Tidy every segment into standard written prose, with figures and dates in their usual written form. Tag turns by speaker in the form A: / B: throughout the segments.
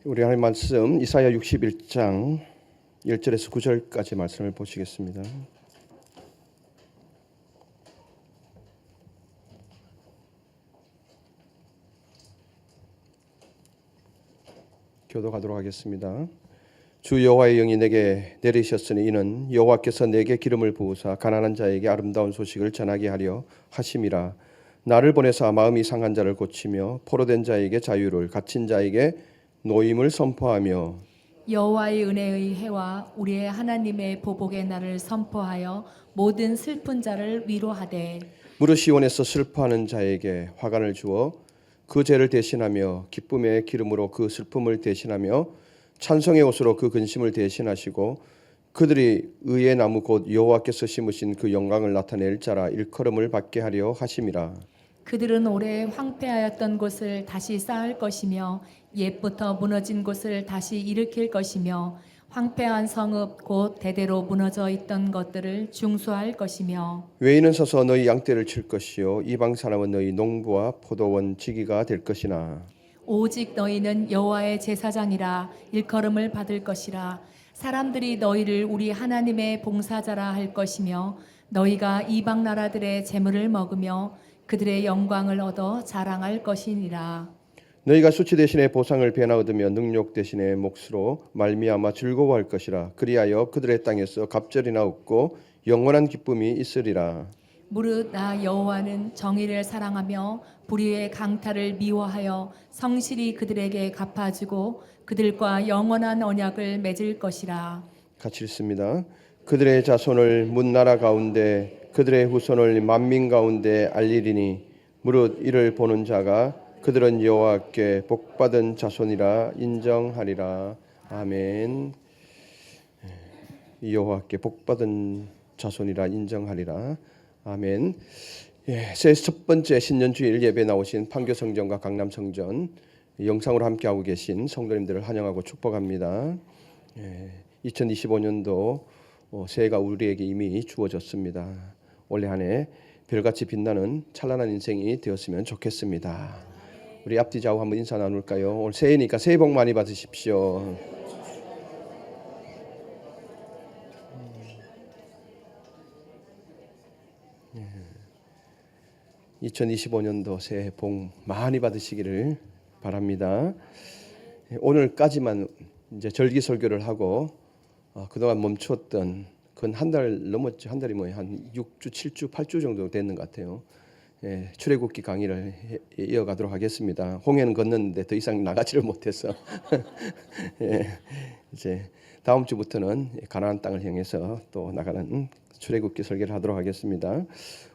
A: 우리 하나님 말씀 이사야 61장 1절에서 9절까지 말씀을 보시겠습니다. 교독하도록 하겠습니다. 주 여호와의 영이 내게 내리셨으니 이는 여호와께서 내게 기름을 부으사 가난한 자에게 아름다운 소식을 전하게 하려 하심이라. 나를 보내사 마음이 상한 자를 고치며 포로된 자에게 자유를, 갇힌 자에게 노임을 선포하며
B: 여호와의 은혜의 해와 우리의 하나님의 보복의 날을 선포하여 모든 슬픈 자를 위로하되
A: 무릇 시온에서 슬퍼하는 자에게 화관을 주어 그 죄를 대신하며 기쁨의 기름으로 그 슬픔을 대신하며 찬송의 옷으로 그 근심을 대신하시고 그들이 의의 나무 곧 여호와께서 심으신 그 영광을 나타낼 자라 일컬음을 받게 하려 하심이라.
B: 그들은 오래 황폐하였던 곳을 다시 쌓을 것이며 옛부터 무너진 곳을 다시 일으킬 것이며 황폐한 성읍 곧 대대로 무너져 있던 것들을 중수할 것이며
A: 외인은 서서 너희 양떼를 칠 것이요 이방 사람은 너희 농부와 포도원 지기가 될 것이나
B: 오직 너희는 여호와의 제사장이라 일컬음을 받을 것이라. 사람들이 너희를 우리 하나님의 봉사자라 할 것이며 너희가 이방 나라들의 재물을 먹으며 그들의 영광을 얻어 자랑할 것이니라.
A: 너희가 수치 대신에 보상을 배나 얻으며 능욕 대신에 몫으로 말미암아 즐거워할 것이라. 그리하여 그들의 땅에서 갑절이나 얻고 영원한 기쁨이 있으리라.
B: 무릇 나 여호와는 정의를 사랑하며 불의의 강탈을 미워하여 성실히 그들에게 갚아주고 그들과 영원한 언약을 맺을 것이라.
A: 같이 읽습니다. 그들의 자손을 문나라 가운데 그들의 후손을 만민 가운데 알리리니 무릇 이를 보는 자가 그들은 여호와께 복받은 자손이라 인정하리라. 아멘. 여호와께 복받은 자손이라 인정하리라. 아멘. 새해 첫 번째 신년주일 예배 나오신 판교성전과 강남성전 영상으로 함께하고 계신 성도님들을 환영하고 축복합니다. 2025년도 새해가 우리에게 이미 주어졌습니다. 올해 한 해 별같이 빛나는 찬란한 인생이 되었으면 좋겠습니다. 우리 앞뒤 좌우 한번 인사 나눌까요? 오늘 새해니까 새해 복 많이 받으십시오. 2025년도 새해 복 많이 받으시기를 바랍니다. 오늘까지만 이제 절기 설교를 하고 그동안 멈췄던 건 한 달 넘었죠. 한 달이 뭐예요? 한 6주, 7주, 8주 정도 됐는 것 같아요. 출애굽기 강의를 이어가도록 하겠습니다. 홍해는 건넜는데 더 이상 나가지를 못해서 이제 다음 주부터는 가나안 땅을 향해서 또 나가는 출애굽기 설교를 하도록 하겠습니다.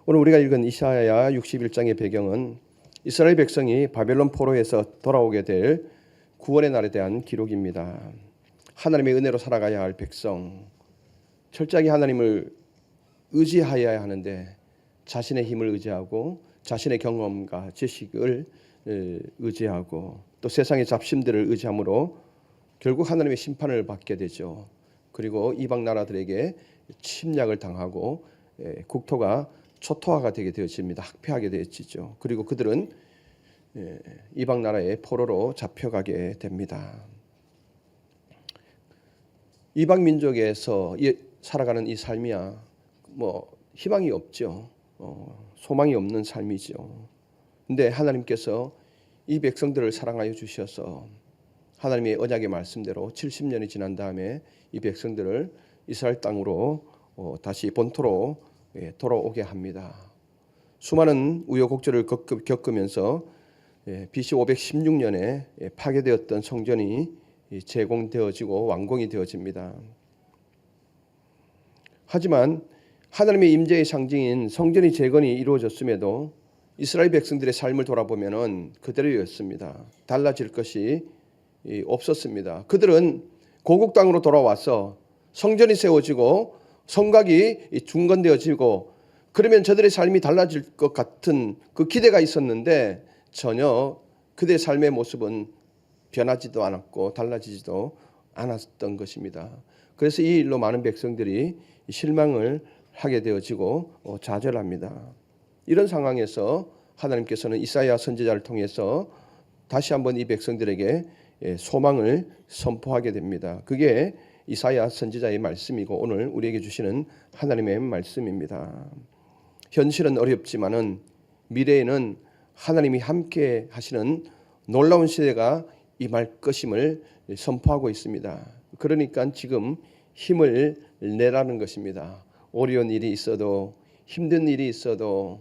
A: 오늘 우리가 읽은 이사야 61장의 배경은 이스라엘 백성이 바벨론 포로에서 돌아오게 될 구원의 날에 대한 기록입니다. 하나님의 은혜로 살아가야 할 백성, 철저하게 하나님을 의지하여야 하는데 자신의 힘을 의지하고 자신의 경험과 지식을 의지하고 또 세상의 잡심들을 의지함으로 결국 하나님의 심판을 받게 되죠. 그리고 이방 나라들에게 침략을 당하고 국토가 초토화가 되게 되어집니다. 학폐하게 되어지죠. 그리고 그들은 이방 나라의 포로로 잡혀가게 됩니다. 이방 민족에서 살아가는 이 삶이야 뭐 희망이 없죠. 소망이 없는 삶이죠. 근데 하나님께서 이 백성들을 사랑하여 주셔서 하나님의 언약의 말씀대로 70년이 지난 다음에 이 백성들을 이스라엘 땅으로 다시 본토로 돌아오게 합니다. 수많은 우여곡절을 겪으면서 BC 516년에 파괴되었던 성전이 재공되어지고 완공이 되어집니다. 하지만 하나님의 임재의 상징인 성전이 재건이 이루어졌음에도 이스라엘 백성들의 삶을 돌아보면 그대로였습니다. 달라질 것이 없었습니다. 그들은 고국 땅으로 돌아와서 성전이 세워지고 성곽이 중건되어지고 그러면 저들의 삶이 달라질 것 같은 그 기대가 있었는데 전혀 그들의 삶의 모습은 변하지도 않았고 달라지지도 않았던 것입니다. 그래서 이 일로 많은 백성들이 실망을 하게 되어지고 좌절합니다. 이런 상황에서 하나님께서는 이사야 선지자를 통해서 다시 한번 이 백성들에게 소망을 선포하게 됩니다. 그게 이사야 선지자의 말씀이고 오늘 우리에게 주시는 하나님의 말씀입니다. 현실은 어렵지만은 미래에는 하나님이 함께 하시는 놀라운 시대가 임할 것임을 선포하고 있습니다. 그러니까 지금 힘을 내라는 것입니다. 어려운 일이 있어도 힘든 일이 있어도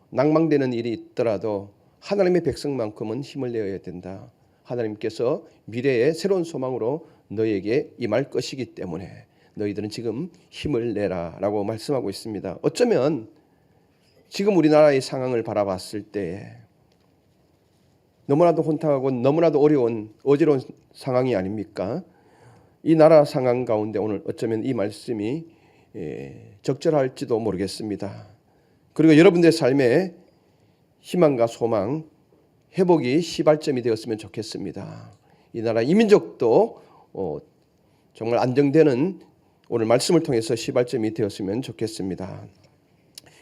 A: 낭망되는 일이 있더라도 하나님의 백성만큼은 힘을 내어야 된다. 하나님께서 미래의 새로운 소망으로 너에게 임할 것이기 때문에 너희들은 지금 힘을 내라라고 말씀하고 있습니다. 어쩌면 지금 우리나라의 상황을 바라봤을 때 너무나도 혼탁하고 너무나도 어지러운 상황이 아닙니까? 이 나라 상황 가운데 오늘 어쩌면 이 말씀이 적절할지도 모르겠습니다. 그리고 여러분들의 삶에 희망과 소망, 회복이 시발점이 되었으면 좋겠습니다. 이 나라 이민족도 정말 안정되는 오늘 말씀을 통해서 시발점이 되었으면 좋겠습니다.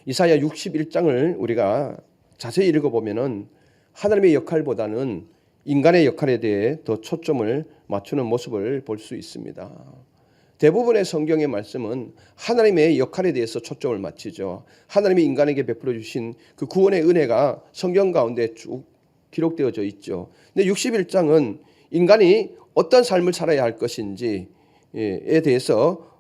A: 이사야 61장을 우리가 자세히 읽어보면은 하나님의 역할보다는 인간의 역할에 대해 더 초점을 맞추는 모습을 볼 수 있습니다. 대부분의 성경의 말씀은 하나님의 역할에 대해서 초점을 맞추죠. 하나님이 인간에게 베풀어 주신 그 구원의 은혜가 성경 가운데 쭉 기록되어져 있죠. 근데 61장은 인간이 어떤 삶을 살아야 할 것인지에 대해서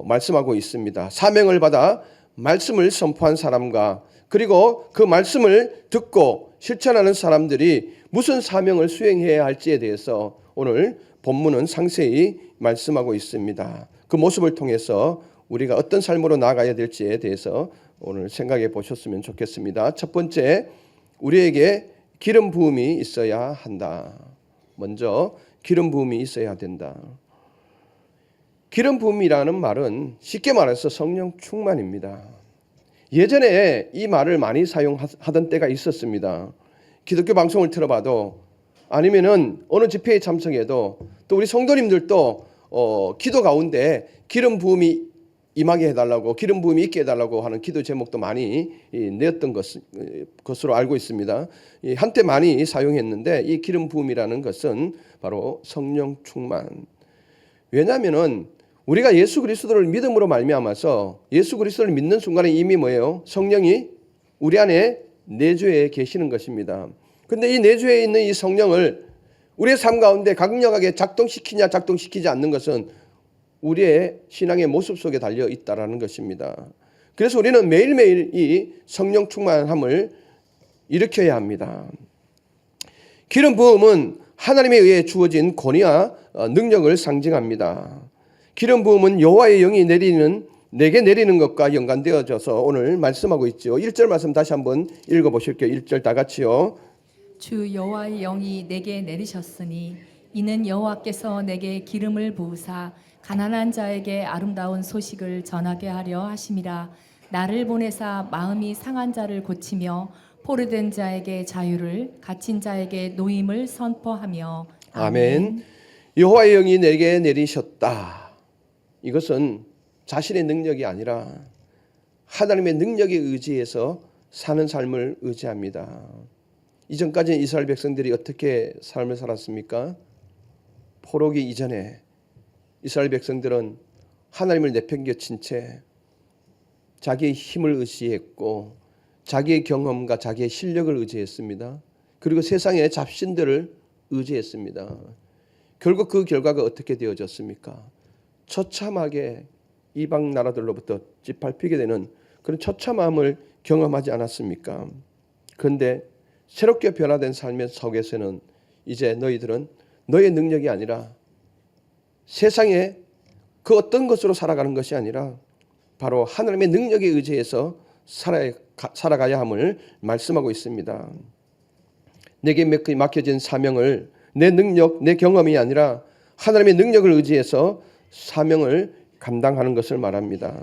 A: 말씀하고 있습니다. 사명을 받아 말씀을 선포한 사람과 그리고 그 말씀을 듣고 실천하는 사람들이 무슨 사명을 수행해야 할지에 대해서 오늘 본문은 상세히 말씀하고 있습니다. 그 모습을 통해서 우리가 어떤 삶으로 나아가야 될지에 대해서 오늘 생각해 보셨으면 좋겠습니다. 첫 번째, 우리에게 기름 부음이 있어야 한다. 먼저 기름 부음이 있어야 된다. 기름 부음이라는 말은 쉽게 말해서 성령 충만입니다. 예전에 이 말을 많이 사용하던 때가 있었습니다. 기독교 방송을 들어봐도 아니면은 어느 집회에 참석해도 또 우리 성도님들도 기도 가운데 기름 부음이 임하게 해달라고 기름 부음이 있게 해달라고 하는 기도 제목도 많이 내었던 것으로 알고 있습니다. 한때 많이 사용했는데 이 기름 부음이라는 것은 바로 성령 충만. 왜냐하면은 우리가 예수 그리스도를 믿음으로 말미암아서 예수 그리스도를 믿는 순간에 이미 뭐예요? 성령이 우리 안에 내주에 계시는 것입니다. 그런데 이 내주에 있는 이 성령을 우리의 삶 가운데 강력하게 작동시키냐 작동시키지 않는 것은 우리의 신앙의 모습 속에 달려 있다라는 것입니다. 그래서 우리는 매일매일 이 성령 충만함을 일으켜야 합니다. 기름 부음은 하나님에 의해 주어진 권위와 능력을 상징합니다. 기름 부음은 여호와의 영이 내게 내리는 것과 연관되어져서 오늘 말씀하고 있죠. 1절 말씀 다시 한번 읽어보실게요. 1절 다 같이요.
B: 주 여호와의 영이 내게 내리셨으니 이는 여호와께서 내게 기름을 부으사 가난한 자에게 아름다운 소식을 전하게 하려 하심이라. 나를 보내사 마음이 상한 자를 고치며 포로된 자에게 자유를 갇힌 자에게 노임을 선포하며.
A: 아멘. 여호와의 영이 내게 내리셨다. 이것은 자신의 능력이 아니라 하나님의 능력에 의지해서 사는 삶을 의지합니다. 이전까지는 이스라엘 백성들이 어떻게 삶을 살았습니까? 포로기 이전에 이스라엘 백성들은 하나님을 내팽개친 채 자기의 힘을 의지했고 자기의 경험과 자기의 실력을 의지했습니다. 그리고 세상의 잡신들을 의지했습니다. 결국 그 결과가 어떻게 되어졌습니까? 처참하게 이방 나라들로부터 짓밟히게 되는 그런 처참함을 경험하지 않았습니까? 그런데 새롭게 변화된 삶의 속에서는 이제 너희들은 너의 능력이 아니라 세상에 그 어떤 것으로 살아가는 것이 아니라 바로 하나님의 능력에 의지해서 살아가야 함을 말씀하고 있습니다. 내게 맡겨진 사명을 내 능력, 내 경험이 아니라 하나님의 능력을 의지해서 사명을 감당하는 것을 말합니다.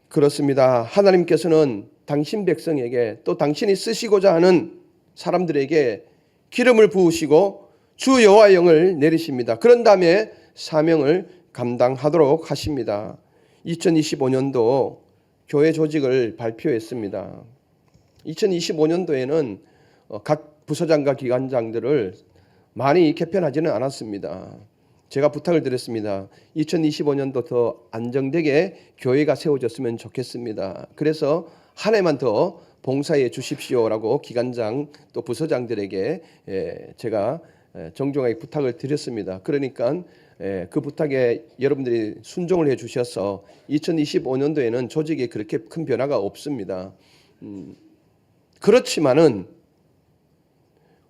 A: 그렇습니다. 하나님께서는 당신 백성에게 또 당신이 쓰시고자 하는 사람들에게 기름을 부으시고 주 여호와의 영을 내리십니다. 그런 다음에 사명을 감당하도록 하십니다. 2025년도 교회 조직을 발표했습니다. 2025년도에는 각 부서장과 기관장들을 많이 개편하지는 않았습니다. 제가 부탁을 드렸습니다. 2025년도 더 안정되게 교회가 세워졌으면 좋겠습니다. 그래서 한 해만 더 봉사해 주십시오라고 기관장 또 부서장들에게 제가 정중하게 부탁을 드렸습니다. 그러니까 그 부탁에 여러분들이 순종을 해 주셔서 2025년도에는 조직에 그렇게 큰 변화가 없습니다. 그렇지만은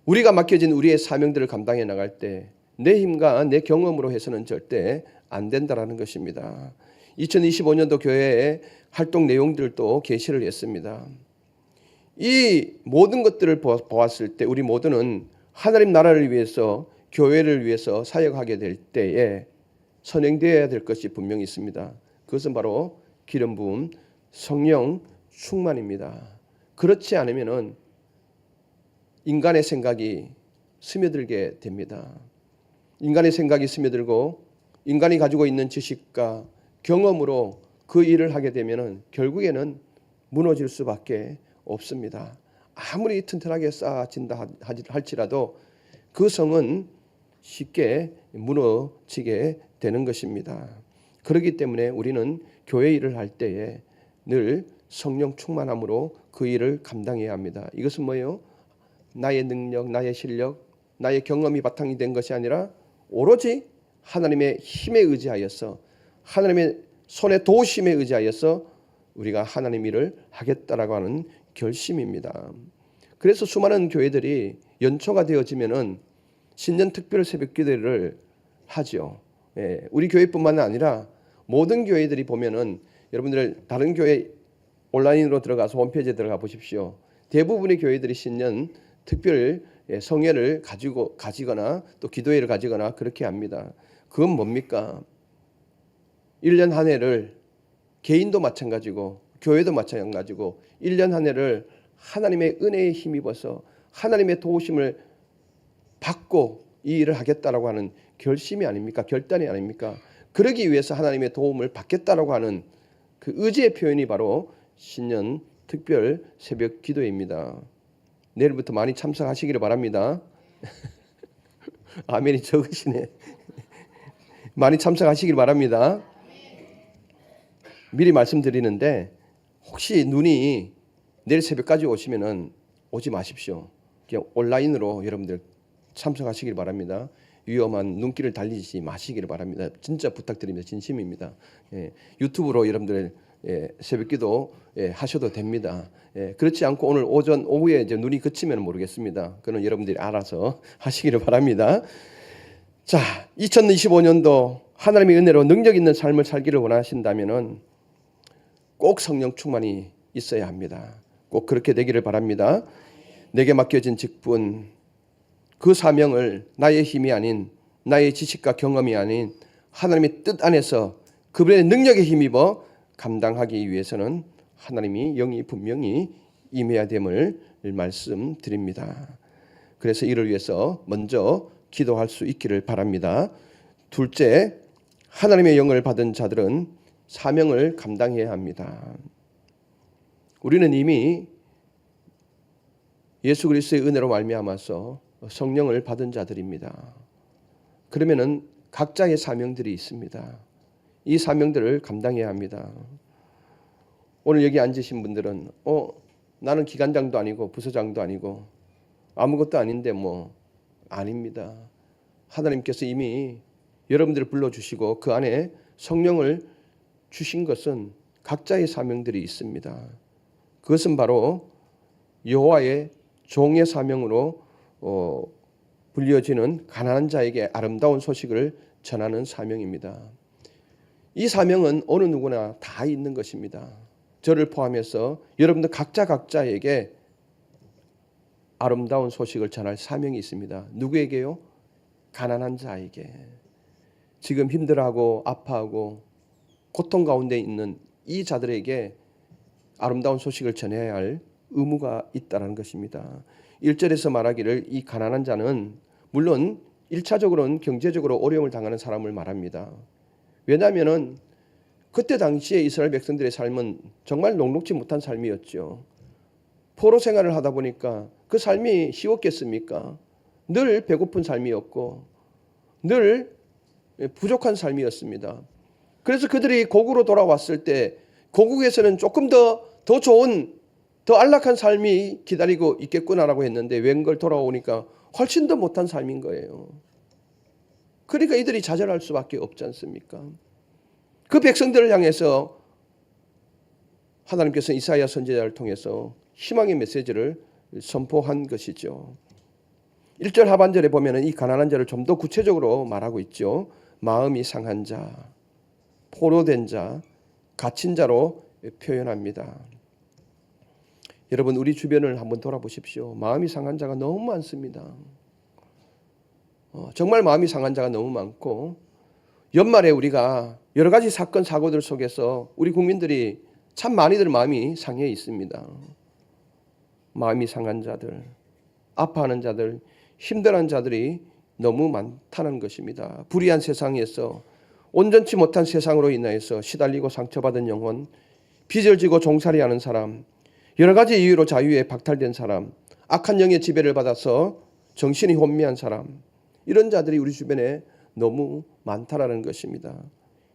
A: 우리가 맡겨진 우리의 사명들을 감당해 나갈 때 내 힘과 내 경험으로 해서는 절대 안 된다라는 것입니다. 2025년도 교회의 활동 내용들도 게시를 했습니다. 이 모든 것들을 보았을 때 우리 모두는 하나님 나라를 위해서 교회를 위해서 사역하게 될 때에 선행되어야 될 것이 분명히 있습니다. 그것은 바로 기름 부음, 성령 충만입니다. 그렇지 않으면은 인간의 생각이 스며들게 됩니다. 인간의 생각이 스며들고 인간이 가지고 있는 지식과 경험으로 그 일을 하게 되면은 결국에는 무너질 수밖에 없습니다. 아무리 튼튼하게 쌓아진다 할지라도 그 성은 쉽게 무너지게 되는 것입니다. 그렇기 때문에 우리는 교회 일을 할 때에 늘 성령 충만함으로 그 일을 감당해야 합니다. 이것은 뭐예요? 나의 능력, 나의 실력, 나의 경험이 바탕이 된 것이 아니라 오로지 하나님의 힘에 의지하여서 하나님의 손의 도우심에 의지하여서 우리가 하나님 일을 하겠다라고 하는 결심입니다. 그래서 수많은 교회들이 연초가 되어지면은 신년 특별 새벽 기도를 하죠. 우리 교회뿐만 아니라 모든 교회들이 보면은 여러분들 다른 교회 온라인으로 들어가서 홈페이지에 들어가 보십시오. 대부분의 교회들이 신년 특별 성회를 가지거나 또 기도회를 가지거나 그렇게 합니다. 그건 뭡니까? 1년 한 해를 개인도 마찬가지고 교회도 마찬가지고 1년 한 해를 하나님의 은혜에 힘입어서 하나님의 도우심을 받고 이 일을 하겠다라고 하는 결심이 아닙니까? 결단이 아닙니까? 그러기 위해서 하나님의 도움을 받겠다라고 하는 그 의지의 표현이 바로 신년 특별 새벽 기도회입니다. 내일부터 많이 참석하시기를 바랍니다. 아멘이 적으시네. 많이 참석하시길 바랍니다. 미리 말씀드리는데 혹시 눈이 내일 새벽까지 오시면은 오지 마십시오. 그냥 온라인으로 여러분들 참석하시길 바랍니다. 위험한 눈길을 달리지 마시기를 바랍니다. 진짜 부탁드립니다. 진심입니다. 유튜브로 여러분들 새벽기도 하셔도 됩니다. 그렇지 않고 오늘 오전 오후에 이제 눈이 그치면 모르겠습니다. 그건 여러분들이 알아서 하시기를 바랍니다. 자, 2025년도 하나님의 은혜로 능력 있는 삶을 살기를 원하신다면은 꼭 성령 충만이 있어야 합니다. 꼭 그렇게 되기를 바랍니다. 내게 맡겨진 직분, 그 사명을 나의 힘이 아닌 나의 지식과 경험이 아닌 하나님의 뜻 안에서 그분의 능력에 힘입어 감당하기 위해서는 하나님이 영이 분명히 임해야 됨을 말씀드립니다. 그래서 이를 위해서 먼저 기도할 수 있기를 바랍니다. 둘째, 하나님의 영을 받은 자들은 사명을 감당해야 합니다. 우리는 이미 예수 그리스도의 은혜로 말미암아서 성령을 받은 자들입니다. 그러면은 각자의 사명들이 있습니다. 이 사명들을 감당해야 합니다. 오늘 여기 앉으신 분들은 나는 기관장도 아니고 부서장도 아니고 아무것도 아닌데 뭐 아닙니다. 하나님께서 이미 여러분들을 불러주시고 그 안에 성령을 주신 것은 각자의 사명들이 있습니다. 그것은 바로 여호와의 종의 사명으로 불려지는 가난한 자에게 아름다운 소식을 전하는 사명입니다. 이 사명은 어느 누구나 다 있는 것입니다. 저를 포함해서 여러분들 각자에게 아름다운 소식을 전할 사명이 있습니다. 누구에게요? 가난한 자에게. 지금 힘들어하고 아파하고 고통 가운데 있는 이 자들에게 아름다운 소식을 전해야 할 의무가 있다는 것입니다. 1절에서 말하기를 이 가난한 자는 물론 1차적으로는 경제적으로 어려움을 당하는 사람을 말합니다. 왜냐하면 그때 당시에 이스라엘 백성들의 삶은 정말 녹록지 못한 삶이었죠. 포로 생활을 하다 보니까 그 삶이 쉬웠겠습니까? 늘 배고픈 삶이었고 늘 부족한 삶이었습니다. 그래서 그들이 고국으로 돌아왔을 때 고국에서는 조금 더 좋은 더 안락한 삶이 기다리고 있겠구나라고 했는데 웬걸 돌아오니까 훨씬 더 못한 삶인 거예요. 그러니까 이들이 좌절할 수밖에 없지 않습니까? 그 백성들을 향해서 하나님께서 이사야 선지자를 통해서 희망의 메시지를 선포한 것이죠. 1절 하반절에 보면 이 가난한 자를 좀 더 구체적으로 말하고 있죠. 마음이 상한 자, 포로된 자, 갇힌 자로 표현합니다. 여러분 우리 주변을 한번 돌아보십시오. 마음이 상한 자가 너무 많습니다. 정말 마음이 상한 자가 너무 많고 연말에 우리가 여러 가지 사건 사고들 속에서 우리 국민들이 참 많이들 마음이 상해 있습니다. 마음이 상한 자들, 아파하는 자들, 힘들어하는 자들이 너무 많다는 것입니다. 불의한 세상에서 온전치 못한 세상으로 인하여서 시달리고 상처받은 영혼, 빚을 지고 종살이하는 사람, 여러 가지 이유로 자유에 박탈된 사람, 악한 영의 지배를 받아서 정신이 혼미한 사람, 이런 자들이 우리 주변에 너무 많다라는 것입니다.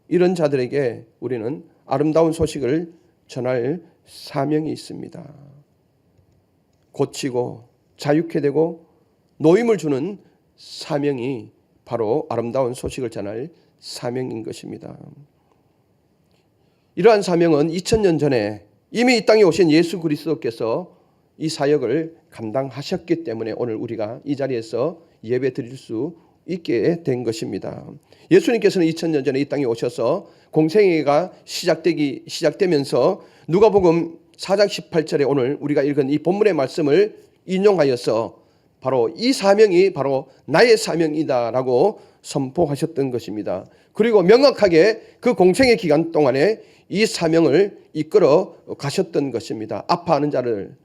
A: 이런 자들에게 우리는 아름다운 소식을 전할 사명이 있습니다. 고치고 자유케 되고 노임을 주는 사명이 바로 아름다운 소식을 전할 사명인 것입니다. 이러한 사명은 2000년 전에 이미 이 땅에 오신 예수 그리스도께서 이 사역을 감당하셨기 때문에 오늘 우리가 이 자리에서 예배 드릴 수 있게 된 것입니다. 예수님께서는 2000년 전에 이 땅에 오셔서 공생애가 시작되면서 누가복음 4장 18절에 오늘 우리가 읽은 이 본문의 말씀을 인용하여서 바로 이 사명이 바로 나의 사명이다라고 선포하셨던 것입니다. 그리고 명확하게 그 공생의 기간 동안에 이 사명을 이끌어 가셨던 것입니다. 아파하는 자를,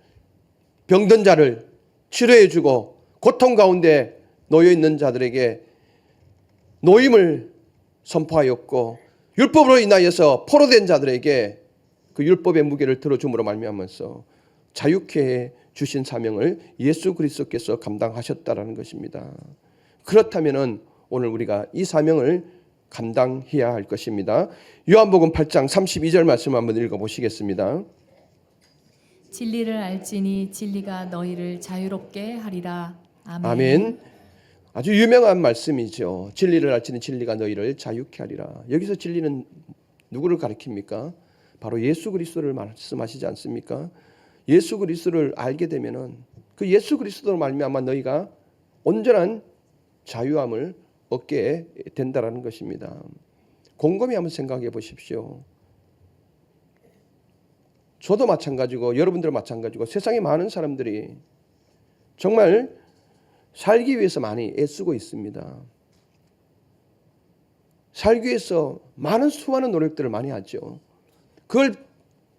A: 병든 자를 치료해주고 고통 가운데 놓여 있는 자들에게 노임을 선포하였고 율법으로 인하여서 포로된 자들에게 그 율법의 무게를 들어줌으로 말미암아서 자유케 해 주신 사명을 예수 그리스도께서 감당하셨다라는 것입니다. 그렇다면은 오늘 우리가 이 사명을 감당해야 할 것입니다. 요한복음 8장 32절 말씀 한번 읽어보시겠습니다.
B: 진리를 알지니 진리가 너희를 자유롭게 하리라. 아멘.
A: 아멘. 아주 유명한 말씀이죠. 진리를 알지니 진리가 너희를 자유케 하리라. 여기서 진리는 누구를 가리킵니까? 바로 예수 그리스도를 말씀하시지 않습니까? 예수 그리스도를 알게 되면은 그 예수 그리스도로 말미암아 너희가 온전한 자유함을 얻게 된다라는 것입니다. 곰곰이 한번 생각해 보십시오. 저도 마찬가지고 여러분들 마찬가지고 세상에 많은 사람들이 정말 살기 위해서 많이 애쓰고 있습니다. 살기 위해서 많은 수많은 노력들을 많이 하죠. 그걸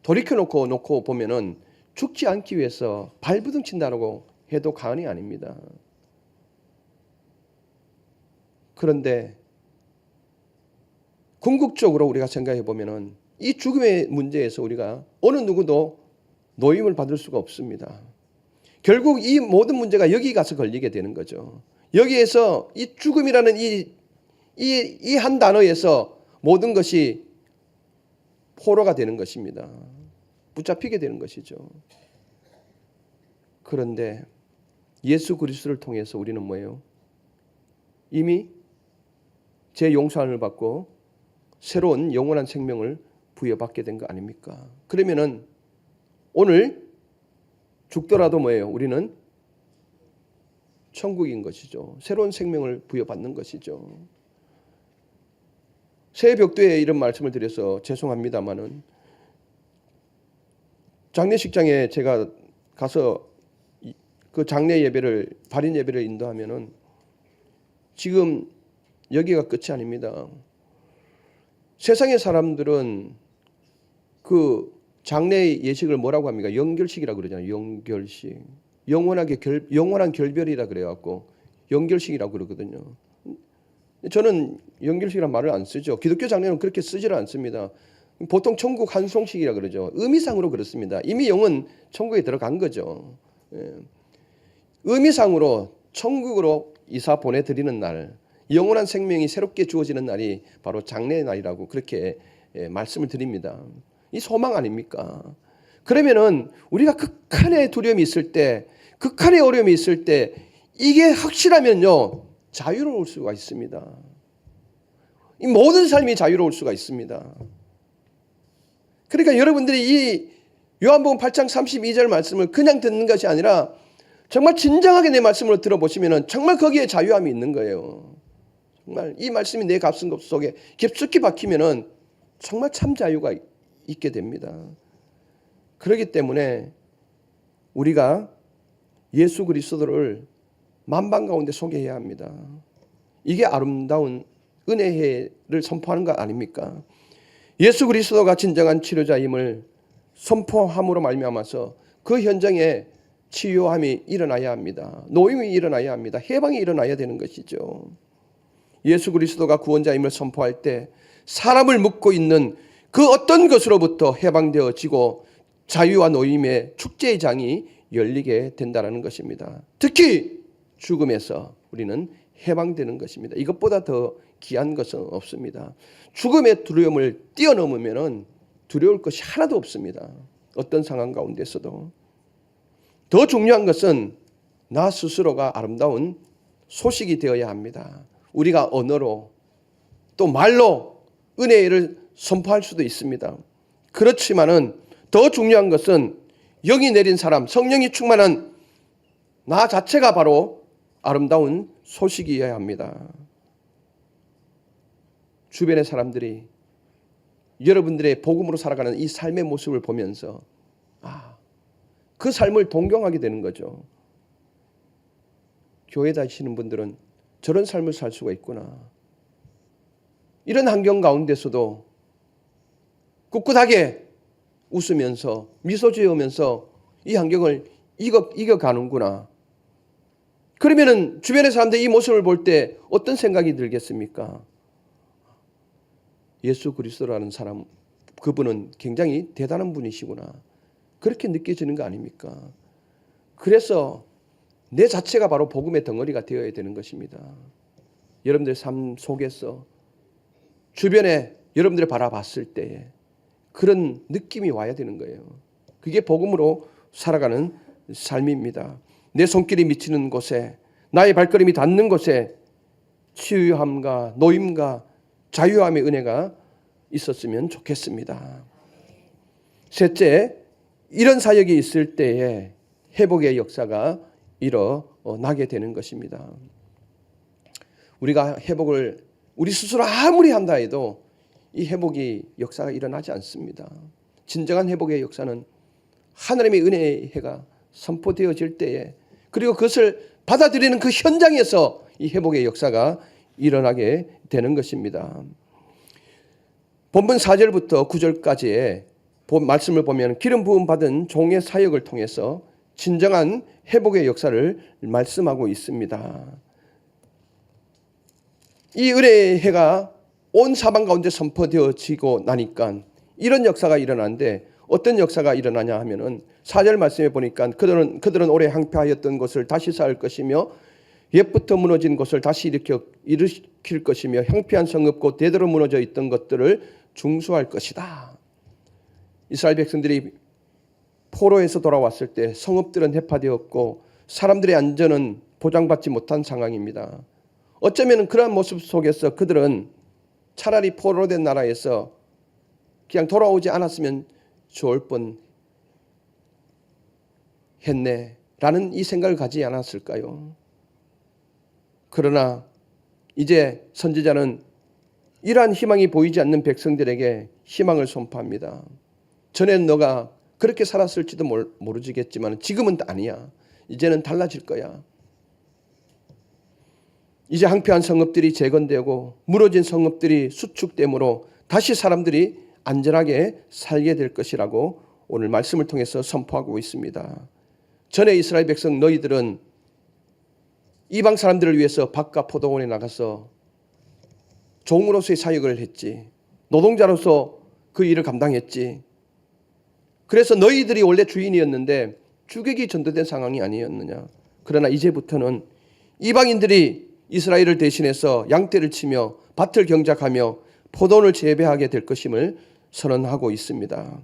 A: 돌이켜 놓고 보면은 죽지 않기 위해서 발부둥 친다고 해도 과언이 아닙니다. 그런데 궁극적으로 우리가 생각해 보면은 이 죽음의 문제에서 우리가 어느 누구도 노임을 받을 수가 없습니다. 결국 이 모든 문제가 여기 가서 걸리게 되는 거죠. 여기에서 이 죽음이라는 이 한 단어에서 모든 것이 포로가 되는 것입니다. 붙잡히게 되는 것이죠. 그런데 예수 그리스도를 통해서 우리는 뭐예요? 이미 재용서함을 받고 새로운 영원한 생명을 부여받게 된 거 아닙니까? 그러면은 오늘 죽더라도 뭐예요? 우리는 천국인 것이죠. 새로운 생명을 부여받는 것이죠. 새벽도에 이런 말씀을 드려서 죄송합니다마는 장례식장에 제가 가서 그 장례 예배를 발인 예배를 인도하면은 지금 여기가 끝이 아닙니다. 세상의 사람들은 그 장례 예식을 뭐라고 합니까? 영결식이라고 그러잖아요. 영결식. 영원한 결별이라 그래갖고 영결식이라고 그러거든요. 저는 영결식이라는 말을 안 쓰죠. 기독교 장례는 그렇게 쓰지를 않습니다. 보통 천국 환송식이라 그러죠. 의미상으로 그렇습니다. 이미 영은 천국에 들어간 거죠. 의미상으로 천국으로 이사 보내드리는 날, 영원한 생명이 새롭게 주어지는 날이 바로 장래의 날이라고 그렇게 말씀을 드립니다. 이 소망 아닙니까? 그러면은 우리가 극한의 두려움이 있을 때, 극한의 어려움이 있을 때 이게 확실하면요, 자유로울 수가 있습니다. 이 모든 삶이 자유로울 수가 있습니다. 그러니까 여러분들이 이 요한복음 8장 32절 말씀을 그냥 듣는 것이 아니라 정말 진정하게 내 말씀을 들어보시면 정말 거기에 자유함이 있는 거예요. 정말 이 말씀이 내 가슴 속에 깊숙이 박히면 정말 참 자유가 있게 됩니다. 그렇기 때문에 우리가 예수 그리스도를 만방 가운데 소개해야 합니다. 이게 아름다운 은혜를 선포하는 거 아닙니까? 예수 그리스도가 진정한 치료자임을 선포함으로 말미암아서 그 현장에 치유함이 일어나야 합니다. 노임이 일어나야 합니다. 해방이 일어나야 되는 것이죠. 예수 그리스도가 구원자임을 선포할 때 사람을 묶고 있는 그 어떤 것으로부터 해방되어지고 자유와 노임의 축제의 장이 열리게 된다는 것입니다. 특히 죽음에서 우리는 해방되는 것입니다. 이것보다 더 귀한 것은 없습니다. 죽음의 두려움을 뛰어넘으면 두려울 것이 하나도 없습니다. 어떤 상황 가운데서도. 더 중요한 것은 나 스스로가 아름다운 소식이 되어야 합니다. 우리가 언어로 또 말로 은혜를 선포할 수도 있습니다. 그렇지만은 더 중요한 것은 영이 내린 사람, 성령이 충만한 나 자체가 바로 아름다운 소식이어야 합니다. 주변의 사람들이 여러분들의 복음으로 살아가는 이 삶의 모습을 보면서 그 삶을 동경하게 되는 거죠. 교회 다니시는 분들은 저런 삶을 살 수가 있구나. 이런 환경 가운데서도 꿋꿋하게 웃으면서 미소 지으면서 이 환경을 이겨가는구나. 그러면은 주변의 사람들이 이 모습을 볼 때 어떤 생각이 들겠습니까? 예수 그리스도라는 사람, 그분은 굉장히 대단한 분이시구나. 그렇게 느껴지는 거 아닙니까? 그래서 내 자체가 바로 복음의 덩어리가 되어야 되는 것입니다. 여러분들 삶 속에서 주변에 여러분들을 바라봤을 때에 그런 느낌이 와야 되는 거예요. 그게 복음으로 살아가는 삶입니다. 내 손길이 미치는 곳에, 나의 발걸음이 닿는 곳에 치유함과 노임과 자유함의 은혜가 있었으면 좋겠습니다. 셋째, 이런 사역이 있을 때에 회복의 역사가 일어나게 되는 것입니다. 우리가 회복을 우리 스스로 아무리 한다 해도 이 회복이 역사가 일어나지 않습니다. 진정한 회복의 역사는 하나님의 은혜의 해가 선포되어질 때에, 그리고 그것을 받아들이는 그 현장에서 이 회복의 역사가 일어나게 되는 것입니다. 본문 4절부터 9절까지의 말씀을 보면 기름 부음 받은 종의 사역을 통해서 진정한 회복의 역사를 말씀하고 있습니다. 이 은혜의 해가 온 사방 가운데 선포되어지고 나니까 이런 역사가 일어나는데, 어떤 역사가 일어나냐 하면은 4절 말씀에 보니까 그들은 오래 항폐하였던 것을 다시 쌓을 것이며 옛부터 무너진 것을 다시 일으킬 것이며 황폐한 성읍 곧 대대로 무너져 있던 것들을 중수할 것이다. 이스라엘 백성들이 포로에서 돌아왔을 때 성읍들은 해파되었고 사람들의 안전은 보장받지 못한 상황입니다. 어쩌면 그러한 모습 속에서 그들은 차라리 포로된 나라에서 그냥 돌아오지 않았으면 좋을 뻔 했네라는 이 생각을 가지지 않았을까요? 그러나 이제 선지자는 이러한 희망이 보이지 않는 백성들에게 희망을 선포합니다. 전에는 너가 그렇게 살았을지도 모르겠지만 지금은 아니야. 이제는 달라질 거야. 이제 황폐한 성읍들이 재건되고 무너진 성읍들이 수축되므로 다시 사람들이 안전하게 살게 될 것이라고 오늘 말씀을 통해서 선포하고 있습니다. 전에 이스라엘 백성 너희들은 이방 사람들을 위해서 밭과 포도원에 나가서 종으로서의 사역을 했지. 노동자로서 그 일을 감당했지. 그래서 너희들이 원래 주인이었는데 주객이 전도된 상황이 아니었느냐. 그러나 이제부터는 이방인들이 이스라엘을 대신해서 양떼를 치며 밭을 경작하며 포도원을 재배하게 될 것임을 선언하고 있습니다.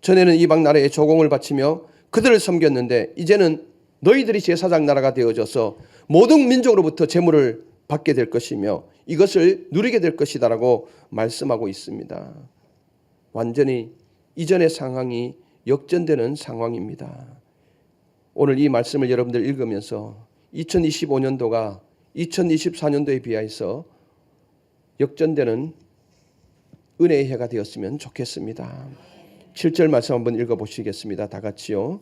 A: 전에는 이방 나라에 조공을 바치며 그들을 섬겼는데 이제는 너희들이 제사장 나라가 되어져서 모든 민족으로부터 제물을 받게 될 것이며 이것을 누리게 될 것이다라고 말씀하고 있습니다. 완전히 이전의 상황이 역전되는 상황입니다. 오늘 이 말씀을 여러분들 읽으면서 2025년도가 2024년도에 비하여서 역전되는 은혜의 해가 되었으면 좋겠습니다. 7절 말씀 한번 읽어보시겠습니다. 다 같이요.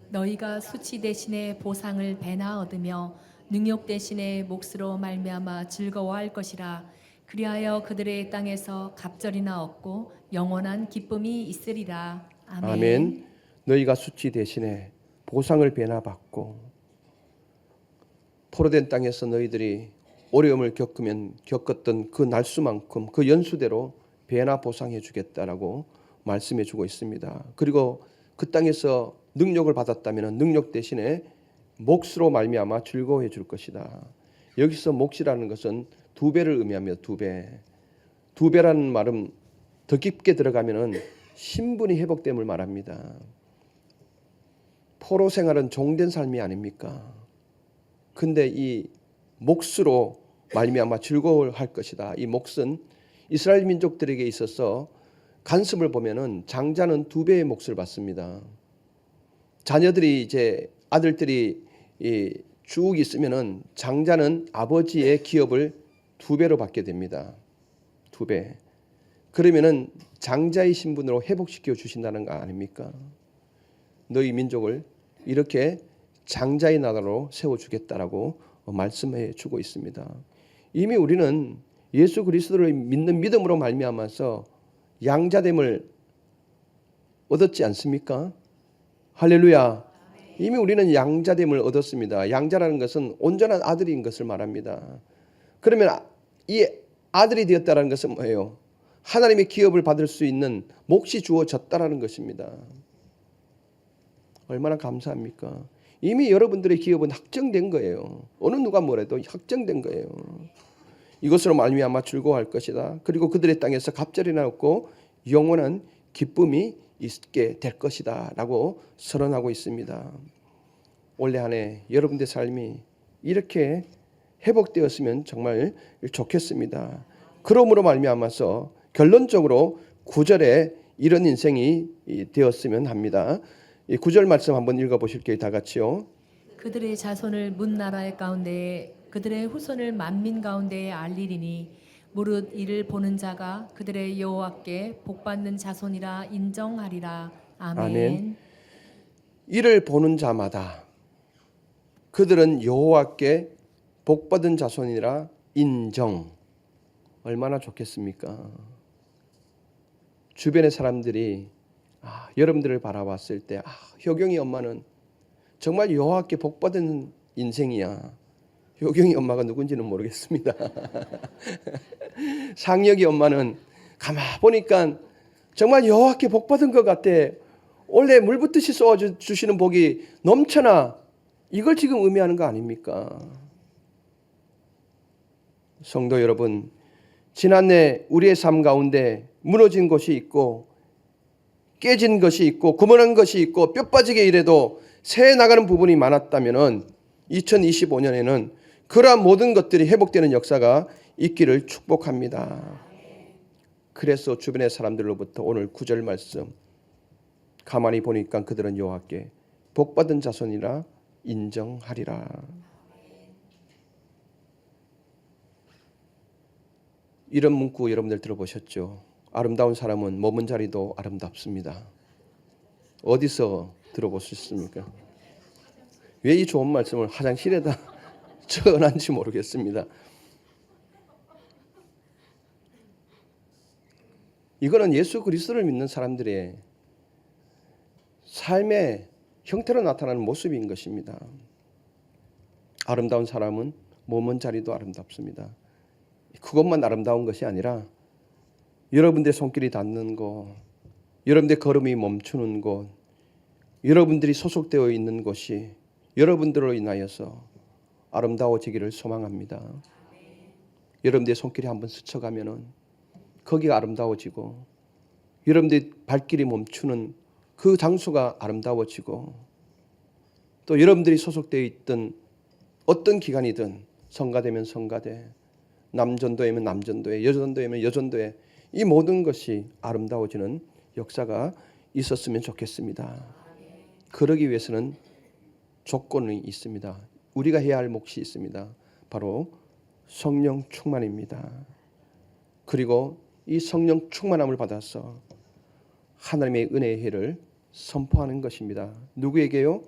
B: 너희가 수치 대신에 보상을 배나 얻으며 능욕 대신에 몫으로 말미암아 즐거워할 것이라. 그리하여 그들의 땅에서 갑절이나 얻고 영원한 기쁨이 있으리라. 아멘.
A: 아멘. 너희가 수치 대신에 보상을 배나 받고 포로된 땅에서 너희들이 어려움을 겪었던 그 날수만큼 그 연수대로 배나 보상해 주겠다라고 말씀해 주고 있습니다. 그리고 그 땅에서 능력을 받았다면 능력 대신에 몫으로 말미암아 즐거워해 줄 것이다. 여기서 몫이라는 것은 두 배를 의미합니다. 두 배. 두 배라는 말은 더 깊게 들어가면은 신분이 회복됨을 말합니다. 포로 생활은 종된 삶이 아닙니까? 근데 이 몫으로 말미암아 즐거워할 것이다. 이 몫은 이스라엘 민족들에게 있어서 간섭을 보면은 장자는 두 배의 몫을 받습니다. 자녀들이 이제 아들들이 쭉 있으면은 장자는 아버지의 기업을 두 배로 받게 됩니다. 두 배. 그러면은 장자의 신분으로 회복시켜 주신다는 거 아닙니까? 너희 민족을 이렇게 장자의 나라로 세워주겠다라고 말씀해 주고 있습니다. 이미 우리는 예수 그리스도를 믿는 믿음으로 말미암아서 양자됨을 얻었지 않습니까? 할렐루야. 이미 우리는 양자됨을 얻었습니다. 양자라는 것은 온전한 아들인 것을 말합니다. 그러면 이 아들이 되었다는 것은 뭐예요? 하나님의 기업을 받을 수 있는 몫이 주어졌다라는 것입니다. 얼마나 감사합니까? 이미 여러분들의 기업은 확정된 거예요. 어느 누가 뭐래도 확정된 거예요. 이것으로 말미암아 즐거워할 것이다. 그리고 그들의 땅에서 갑절이나 얻고 영원한 기쁨이 있게 될 것이다 라고 선언하고 있습니다. 올해 한 해 여러분들의 삶이 이렇게 회복되었으면 정말 좋겠습니다. 그러므로 말미암아서 결론적으로 9절에 이런 인생이 되었으면 합니다. 이 9절 말씀 한번 읽어보실게요. 다 같이요.
B: 그들의 자손을 문 나라의 가운데에 그들의 후손을 만민 가운데에 알리리니 무릇 이를 보는 자가 그들의 여호와께 복받는 자손이라 인정하리라. 아멘.
A: 아멘. 이를 보는 자마다 그들은 여호와께 복받은 자손이라 인정. 얼마나 좋겠습니까? 주변의 사람들이 여러분들을 바라봤을 때 효경이 엄마는 정말 여호와께 복받은 인생이야. 효경이 엄마가 누군지는 모르겠습니다. 상혁이 엄마는 가만 보니까 정말 여호와께 복받은 것 같아. 원래 물붓듯이 쏘아주시는 복이 넘쳐나. 이걸 지금 의미하는 거 아닙니까? 성도 여러분, 지난해 우리의 삶 가운데 무너진 것이 있고 깨진 것이 있고 구멍난 것이 있고 뼈 빠지게 일해도 새 나가는 부분이 많았다면 2025년에는 그러한 모든 것들이 회복되는 역사가 있기를 축복합니다. 그래서 주변의 사람들로부터 오늘 9절 말씀 가만히 보니까 그들은 여호와께 복받은 자손이라 인정하리라. 이런 문구 여러분들 들어보셨죠? 아름다운 사람은 머문 자리도 아름답습니다. 어디서 들어보셨습니까? 왜 이 좋은 말씀을 화장실에다 적어놨는지 모르겠습니다. 이거는 예수 그리스도를 믿는 사람들의 삶의 형태로 나타나는 모습인 것입니다. 아름다운 사람은 머문 자리도 아름답습니다. 그것만 아름다운 것이 아니라 여러분들의 손길이 닿는 곳, 여러분들의 걸음이 멈추는 곳, 여러분들이 소속되어 있는 곳이 여러분들로 인하여서 아름다워지기를 소망합니다. 여러분들의 손길이 한번 스쳐가면은 거기가 아름다워지고, 여러분들의 발길이 멈추는 그 장소가 아름다워지고, 또 여러분들이 소속되어 있던 어떤 기관이든 성가되면 성가대, 남전도회면 남전도회, 여전도회면 여전도회, 이 모든 것이 아름다워지는 역사가 있었으면 좋겠습니다. 그러기 위해서는 조건이 있습니다. 우리가 해야 할 몫이 있습니다. 바로 성령 충만입니다. 그리고 이 성령 충만함을 받아서 하나님의 은혜의 해를 선포하는 것입니다. 누구에게요?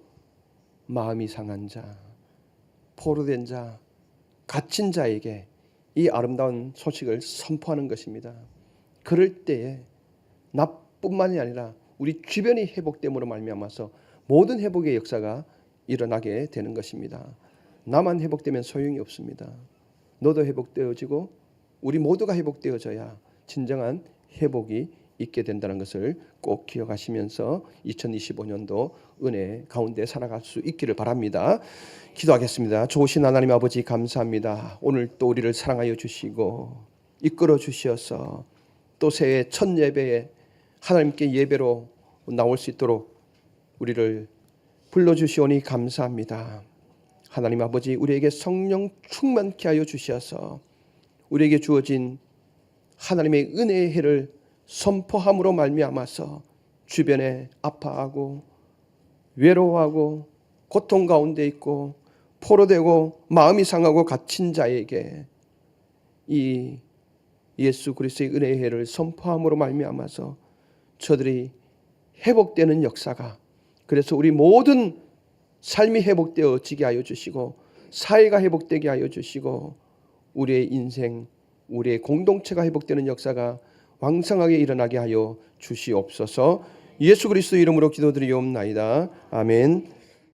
A: 마음이 상한 자, 포로된 자, 갇힌 자에게 이 아름다운 소식을 선포하는 것입니다. 그럴 때에 나뿐만이 아니라 우리 주변이 회복됨으로 말미암아서 모든 회복의 역사가 일어나게 되는 것입니다. 나만 회복되면 소용이 없습니다. 너도 회복되어지고 우리 모두가 회복되어져야 진정한 회복이 있게 된다는 것을 꼭 기억하시면서 2025년도 은혜 가운데 살아갈 수 있기를 바랍니다. 기도하겠습니다. 좋으신 하나님 아버지 감사합니다. 오늘 또 우리를 사랑하여 주시고 이끌어 주시어서 또 새해 첫 예배에 하나님께 예배로 나올 수 있도록 우리를 불러주시오니 감사합니다. 하나님 아버지, 우리에게 성령 충만케 하여 주셔서 우리에게 주어진 하나님의 은혜의 해를 선포함으로 말미암아서 주변에 아파하고 외로워하고 고통 가운데 있고 포로되고 마음이 상하고 갇힌 자에게 이 예수 그리스도의 은혜의 해를 선포함으로 말미암아서 저들이 회복되는 역사가, 그래서 우리 모든 삶이 회복되어지게 하여 주시고 사회가 회복되게 하여 주시고 우리의 인생, 우리의 공동체가 회복되는 역사가 왕성하게 일어나게 하여 주시옵소서. 예수 그리스도 이름으로 기도드리옵나이다. 아멘.